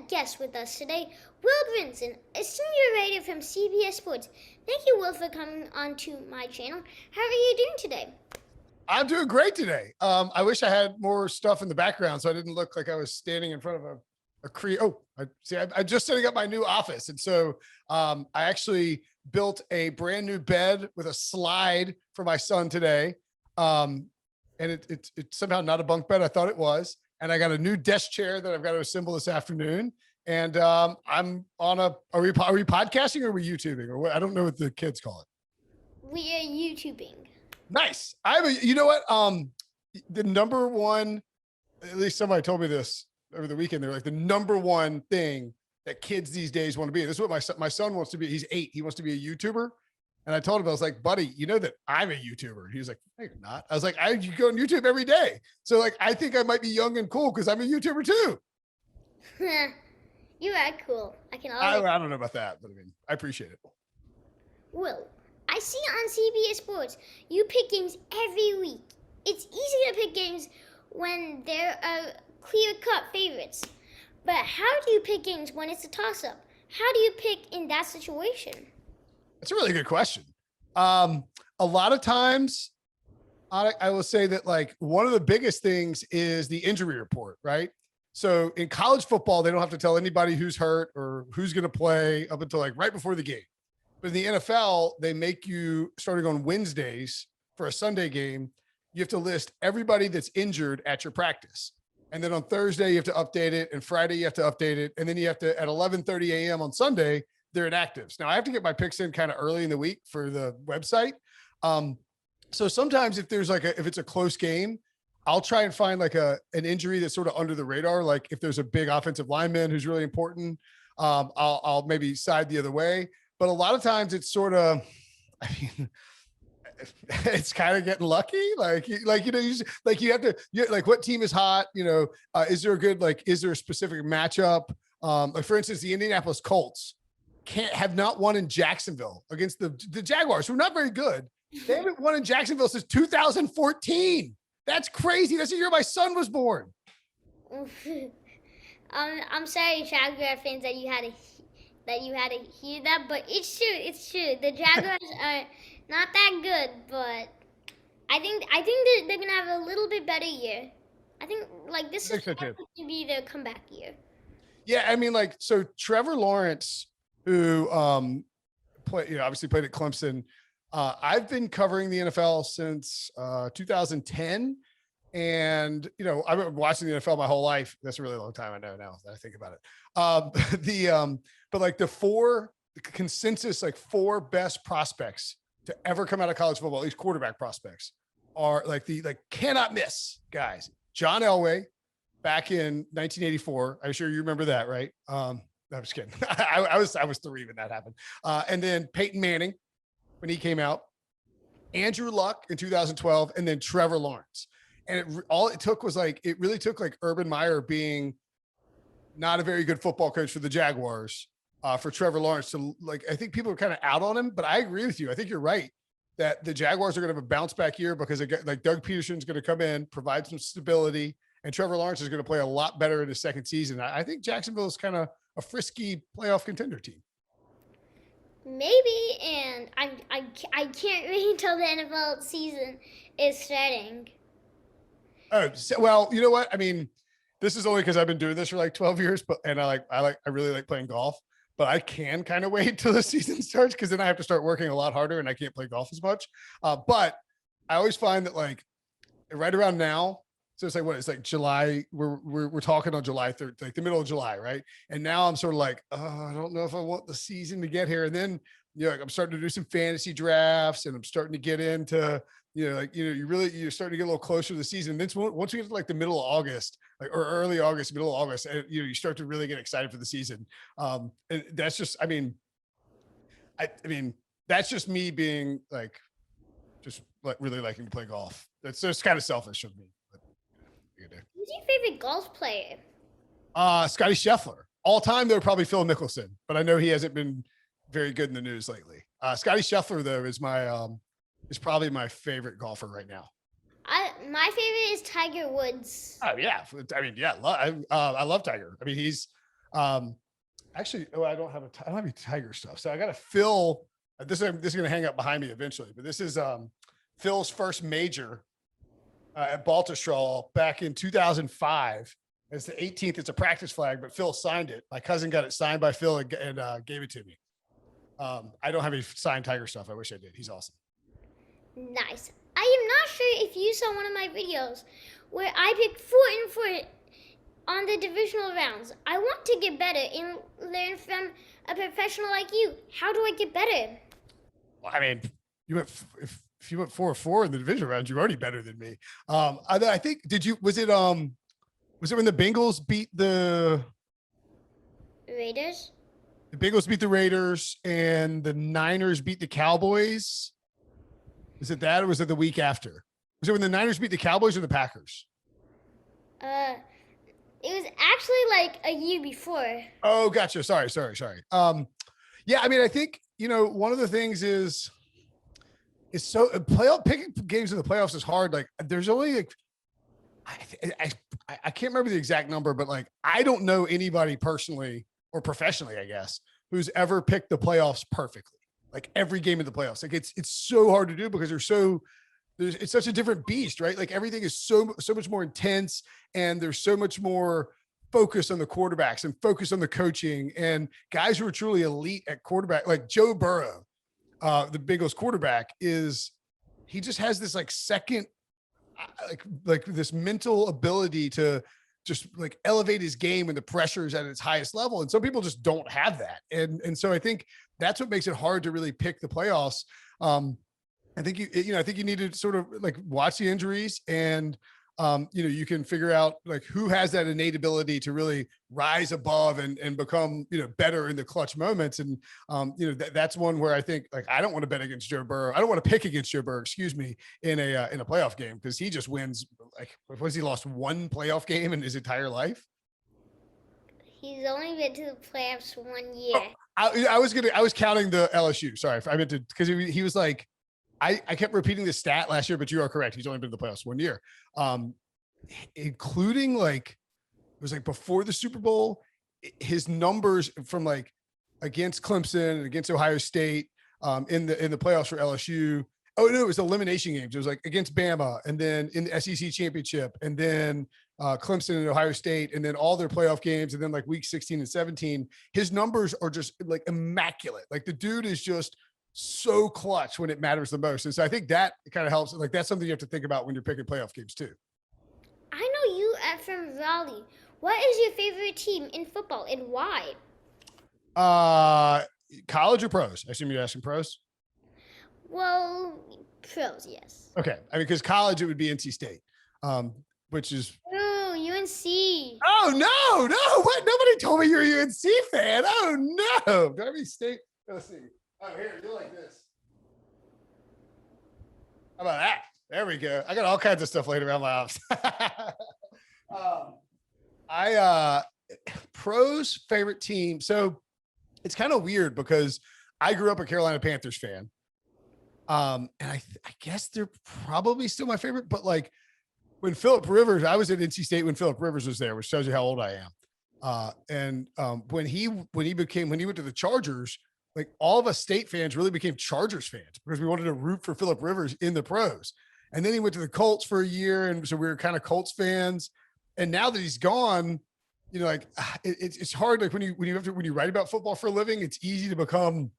guest with us today, Will Brinson, a senior writer from CBS Sports. Thank you, Will, for coming onto my channel. How are you doing today? I'm doing great today. I wish I had more stuff in the background so I didn't look like I was standing in front of I'm just setting up my new office. And so I actually built a brand new bed with a slide for my son today. And it's somehow not a bunk bed. I thought it was. And I got a new desk chair that I've got to assemble this afternoon. And I'm on are we podcasting or are we YouTubing? Or what? I don't know what the kids call it. We are YouTubing. Nice. You know what? The number one, at least somebody told me this over the weekend. They're like the number one thing that kids these days want to be. This is what my son wants to be. He's 8. He wants to be a YouTuber. And I told him, I was like, buddy, you know that I'm a YouTuber. He was like, no, you're not. I was like, you go on YouTube every day. So like, I think I might be young and cool because I'm a YouTuber too. You are cool. I don't know about that, but I mean, I appreciate it. Will, I see on CBS Sports, you pick games every week. It's easy to pick games when there are clear-cut favorites. But how do you pick games when it's a toss-up? How do you pick in that situation? That's a really good question. A lot of times, I will say that like one of the biggest things is the injury report, right? So in college football, they don't have to tell anybody who's hurt or who's going to play up until like right before the game. But in the NFL, they make you, starting on Wednesdays for a Sunday game, you have to list everybody that's injured at your practice. And then on Thursday, you have to update it. And Friday, you have to update it. And then you have to, at 11:30 a.m. on Sunday, they're inactives. Now, I have to get my picks in kind of early in the week for the website. So sometimes if it's a close game, I'll try and find like an injury that's sort of under the radar. Like if there's a big offensive lineman who's really important, I'll maybe side the other way. But a lot of times it's sort of, it's kind of getting lucky. Like you have to, what team is hot? Is there a specific matchup? Like for instance, the Indianapolis Colts have not won in Jacksonville against the Jaguars, who are not very good. They haven't won in Jacksonville since 2014. That's crazy. That's the year my son was born. I'm sorry, Jaguar fans, that you had to hear that, but it's true. It's true. The Jaguars are not that good, but I think they're gonna have a little bit better year. I think this is going to be their comeback year. Yeah, I mean, so Trevor Lawrence, who obviously played at Clemson. I've been covering the NFL since 2010. And, I've been watching the NFL my whole life. That's a really long time. I know now that I think about it. But the consensus, four best prospects to ever come out of college football, at least quarterback prospects, are cannot miss guys. John Elway back in 1984. I'm sure you remember that, right? No, I'm just kidding. I was 3 when that happened. And then Peyton Manning when he came out, Andrew Luck in 2012, and then Trevor Lawrence. And it really took Urban Meyer being not a very good football coach for the Jaguars for Trevor Lawrence to I think people are kind of out on him, but I agree with you. I think you're right that the Jaguars are going to have a bounce back year because Doug Peterson's going to come in, provide some stability, and Trevor Lawrence is going to play a lot better in his second season. I think Jacksonville is kind of a frisky playoff contender team. Maybe, and I can't wait until the NFL season is starting. Oh, well, you know what? I mean, this is only because I've been doing this for 12 years, and I really like playing golf, but I can kind of wait till the season starts because then I have to start working a lot harder and I can't play golf as much. But I always find that right around now, so it's July. We're talking on July 3rd, the middle of July, right? And now I'm sort of I don't know if I want the season to get here. And then I'm starting to do some fantasy drafts, and I'm starting to get into you're starting to get a little closer to the season. And then once you get to the middle of August, or early August, middle of August, and you start to really get excited for the season. And that's just, I mean, that's just me being really liking to play golf. That's just kind of selfish of me. Who's your favorite golf player? Scotty Scheffler. All time, they were probably Phil Mickelson, but I know he hasn't been very good in the news lately. Scotty Scheffler, though, is probably my favorite golfer right now. My favorite is Tiger Woods. Oh yeah, I mean, yeah, I love Tiger. I mean, he's Actually, I don't have I don't have any Tiger stuff. So I got to Phil. This is going to hang up behind me eventually, but this is Phil's first major at Baltusrol back in 2005. It's the 18th. It's a practice flag, but Phil signed it. My cousin got it signed by Phil and gave it to me. I don't have any signed Tiger stuff. I wish I did. He's awesome. Nice. I am not sure if you saw one of my videos where I picked 4-4 on the divisional rounds. I want to get better and learn from a professional like you. How do I get better? Well, I mean, if you went 4-4 in the division rounds, you're already better than me. I think was it when the Bengals beat the Raiders? The Bengals beat the Raiders and the Niners beat the Cowboys. Is it that, or was it the week after? Was it when the Niners beat the Cowboys or the Packers? It was actually like a year before. Oh, gotcha. Sorry. Yeah, I mean, I think, one of the things is so playoff picking games in the playoffs is hard. Like, there's only like, I can't remember the exact number, but like, I don't know anybody personally or professionally, I guess, who's ever picked the playoffs perfectly. Like every game of the playoffs. Like it's so hard to do because it's such a different beast, right? Like everything is so much more intense, and there's so much more focus on the quarterbacks and focus on the coaching and guys who are truly elite at quarterback, like Joe Burrow, the Bengals quarterback he just has this like second, like this mental ability to just like elevate his game when the pressure is at its highest level. And some people just don't have that. And so I think that's what makes it hard to really pick the playoffs. I think you need to sort of like watch the injuries and, you can figure out like who has that innate ability to really rise above and become, better in the clutch moments. And, that's one where I think like, I don't want to bet against Joe Burrow. I don't want to pick against Joe Burrow, in a playoff game, because he just wins. Like, was he lost one playoff game in his entire life? He's only been to the playoffs 1 year. I was counting the LSU. Sorry, I meant to, because he was like, I kept repeating the stat last year, but you are correct. He's only been to the playoffs 1 year, including like, it was like before the Super Bowl, his numbers from like against Clemson and against Ohio State, in the playoffs for LSU. Oh no, it was elimination games. It was like against Bama, and then in the SEC championship, and then Clemson and Ohio State, and then all their playoff games, and then like week 16 and 17. His numbers are just like immaculate. Like the dude is just so clutch when it matters the most. And so I think that kind of helps. Like that's something you have to think about when you're picking playoff games too. I know you are from Raleigh. What is your favorite team in football and why? College or pros? I assume you're asking pros. Well, pros, yes. Okay. I mean, because college, it would be NC State, which is. Oh, UNC. Oh, no. What? Nobody told me you're a UNC fan. Oh, no. Do I have any state? Let's see. Oh, here, you're like this. How about that? There we go. I got all kinds of stuff laid around my house. Pros favorite team. So it's kind of weird because I grew up a Carolina Panthers fan. And I guess they're probably still my favorite, but like when Phillip Rivers, I was at NC State when Phillip Rivers was there, which shows you how old I am. When he went to the Chargers, like all of us State fans really became Chargers fans because we wanted to root for Phillip Rivers in the pros. And then he went to the Colts for a year, and so we were kind of Colts fans. And now that he's gone, it's hard. Like when you write about football for a living, it's easy to become.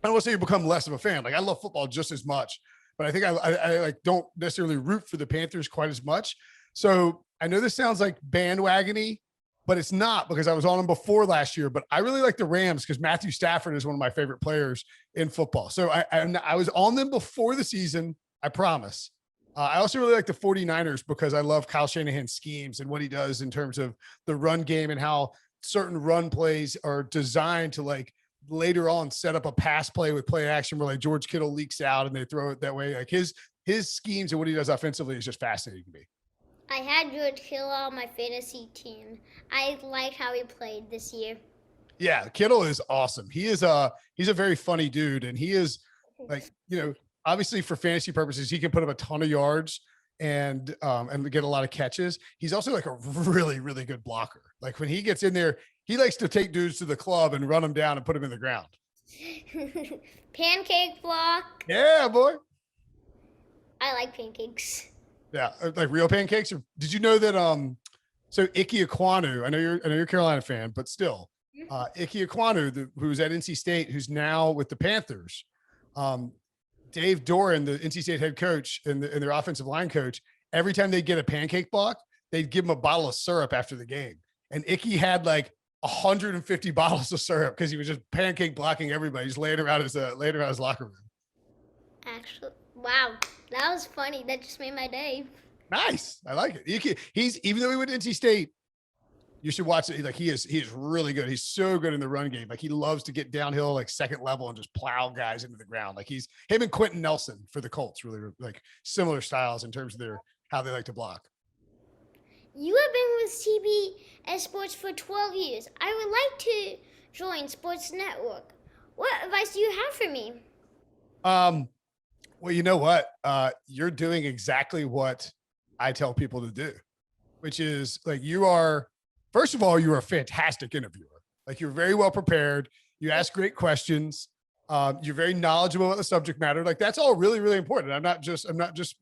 I don't want to say you become less of a fan. Like I love football just as much, but I think I like don't necessarily root for the Panthers quite as much. So I know this sounds like bandwagony, but it's not, because I was on them before last year. But I really like the Rams because Matthew Stafford is one of my favorite players in football. So I was on them before the season. I promise. I also really like the 49ers because I love Kyle Shanahan's schemes and what he does in terms of the run game and how certain run plays are designed to like later on set up a pass play with play action where like George Kittle leaks out and they throw it that way. Like his schemes and what he does offensively is just fascinating to me. I had George Kittle on my fantasy team. I like how he played this year. Yeah, Kittle is awesome. He's a very funny dude, and he is like, obviously for fantasy purposes, he can put up a ton of yards. and get a lot of catches. He's also like a really, really good blocker. Like when he gets in there, he likes to take dudes to the club and run them down and put them in the ground. Pancake block. Yeah, boy. I like pancakes. Yeah, like real pancakes. Or did you know that so Ike Ekwonu, I know you're a Carolina fan, but still, Ike Ekwonu, who's at NC State, who's now with the Panthers, Dave Doran, the NC State head coach and their offensive line coach, every time they get a pancake block, they'd give him a bottle of syrup after the game. And Icky had like 150 bottles of syrup because he was just pancake blocking everybody. He's laying around his locker room. Actually, wow, that was funny. That just made my day. Nice, I like it. He's even though he went to NC State, you should watch it. Like he is really good. He's so good in the run game. Like he loves to get downhill, like second level, and just plow guys into the ground. Like him and Quentin Nelson for the Colts, really like similar styles in terms of how they like to block. You have been with CBS Sports for 12 years. I would like to join Sports Network. What advice do you have for me? Well, you know what? You're doing exactly what I tell people to do, which is like first of all, you're a fantastic interviewer. Like you're very well prepared. You ask great questions. You're very knowledgeable about the subject matter. Like that's all really, really important. I'm not just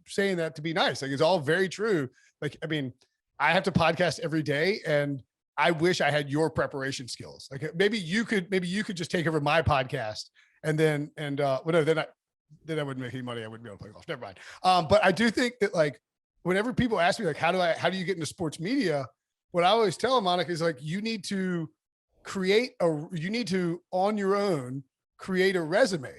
saying that to be nice. Like it's all very true. Like, I mean, I have to podcast every day and I wish I had your preparation skills. Like maybe you could just take over my podcast and then I wouldn't make any money. I wouldn't be able to play golf. Never mind. But I do think that like whenever people ask me like, how do you get into sports media? What I always tell them, Anik, is like, you need to on your own, create a resume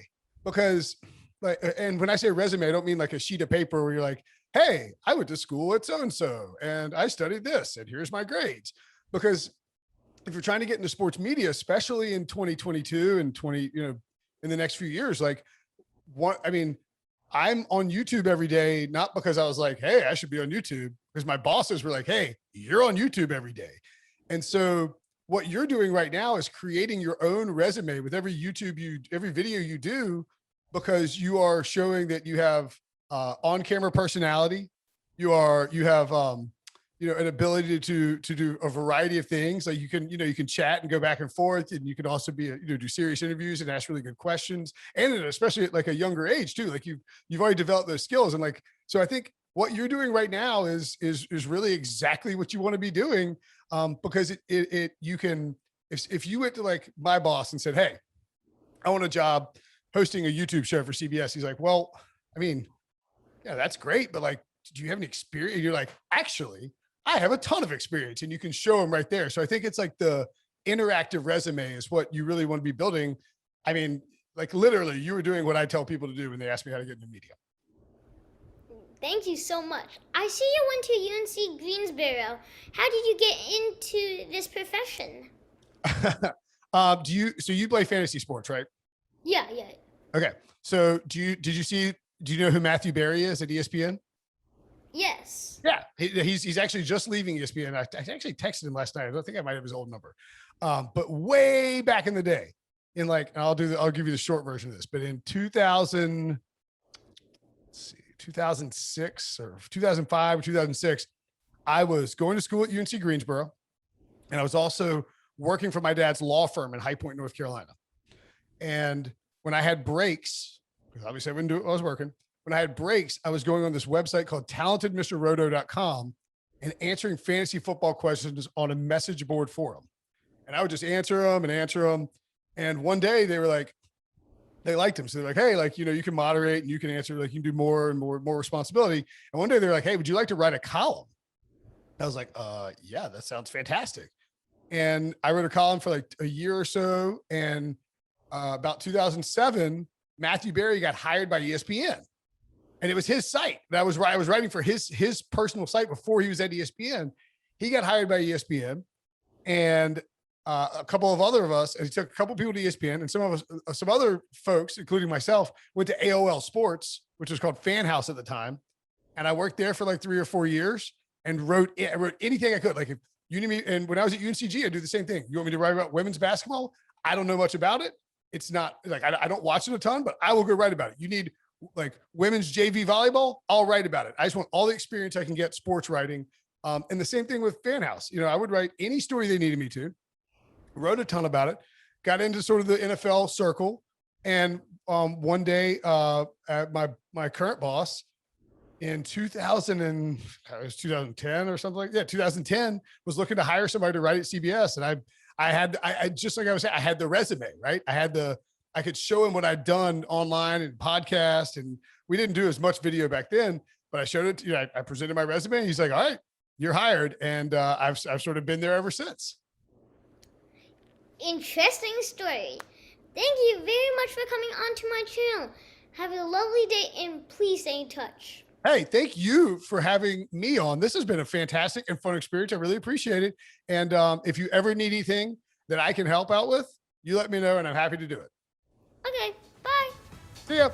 because like, and when I say resume, I don't mean like a sheet of paper where you're like, hey, I went to school at so-and-so and I studied this and here's my grades. Because if you're trying to get into sports media, especially in 2022 and in the next few years, like I'm on YouTube every day, not because I was like, hey, I should be on YouTube, because my bosses were like, hey, you're on YouTube every day. And so what you're doing right now is creating your own resume with every video you do, because you are showing that you have on-camera personality. You have an ability to do a variety of things. Like you can chat and go back and forth, and you can also do serious interviews and ask really good questions. And especially at like a younger age too, like you've already developed those skills. And like, so I think what you're doing right now is really exactly what you want to be doing. Because you can, if you went to like my boss and said, hey, I want a job hosting a YouTube show for CBS. He's like, well, I mean, yeah, that's great. But like, do you have any experience? And you're like, actually, I have a ton of experience, and you can show them right there. So I think it's like the interactive resume is what you really want to be building. I mean, like literally you were doing what I tell people to do when they ask me how to get into media. Thank you so much. I see you went to UNC Greensboro. How did you get into this profession? So you play fantasy sports, right? Yeah. Okay. So do you know who Matthew Berry is at ESPN? Yes. Yeah. He's actually just leaving ESPN. I actually texted him last night. I don't think I might have his old number. But way back in the day, in like, I'll give you the short version of this, but in 2006 or 2005 or 2006, I was going to school at UNC Greensboro, and I was also working for my dad's law firm in High Point, North Carolina. And when I had breaks, because obviously I wouldn't do it while I was working, when I had breaks, I was going on this website called talentedmrroto.com and answering fantasy football questions on a message board forum. And I would just answer them. And one day they were like, they liked him. So they're like, hey, like, you can moderate and you can answer, like you can do more and more responsibility. And one day they're like, hey, would you like to write a column? I was like, yeah, that sounds fantastic. And I wrote a column for like a year or so. And about 2007, Matthew Berry got hired by ESPN. And it was his site. I was writing for his personal site before he was at ESPN. He got hired by ESPN, and a couple of other of us, and he took a couple of people to ESPN, and some other folks, including myself, went to AOL Sports, which was called Fan House at the time. And I worked there for like 3 or 4 years and wrote anything I could. Like if you need me, and when I was at UNCG, I do the same thing. You want me to write about women's basketball? I don't know much about it. It's not like I don't watch it a ton, but I will go write about it. You need like women's JV volleyball, I'll write about it. I just want all the experience I can get sports writing. And the same thing with Fan House. You know, I would write any story they needed me to, wrote a ton about it, got into sort of the NFL circle. And one day at my current boss in 2010 or something like that, 2010 was looking to hire somebody to write at CBS. And I just like I was saying, I had the resume, right? I could show him what I'd done online and podcast. And we didn't do as much video back then, but I showed it to you. I presented my resume and he's like, all right, you're hired. And I've sort of been there ever since. Interesting story. Thank you very much for coming onto my channel. Have a lovely day and please stay in touch. Hey, thank you for having me on. This has been a fantastic and fun experience. I really appreciate it. And if you ever need anything that I can help out with, you let me know and I'm happy to do it. Okay, bye. See ya.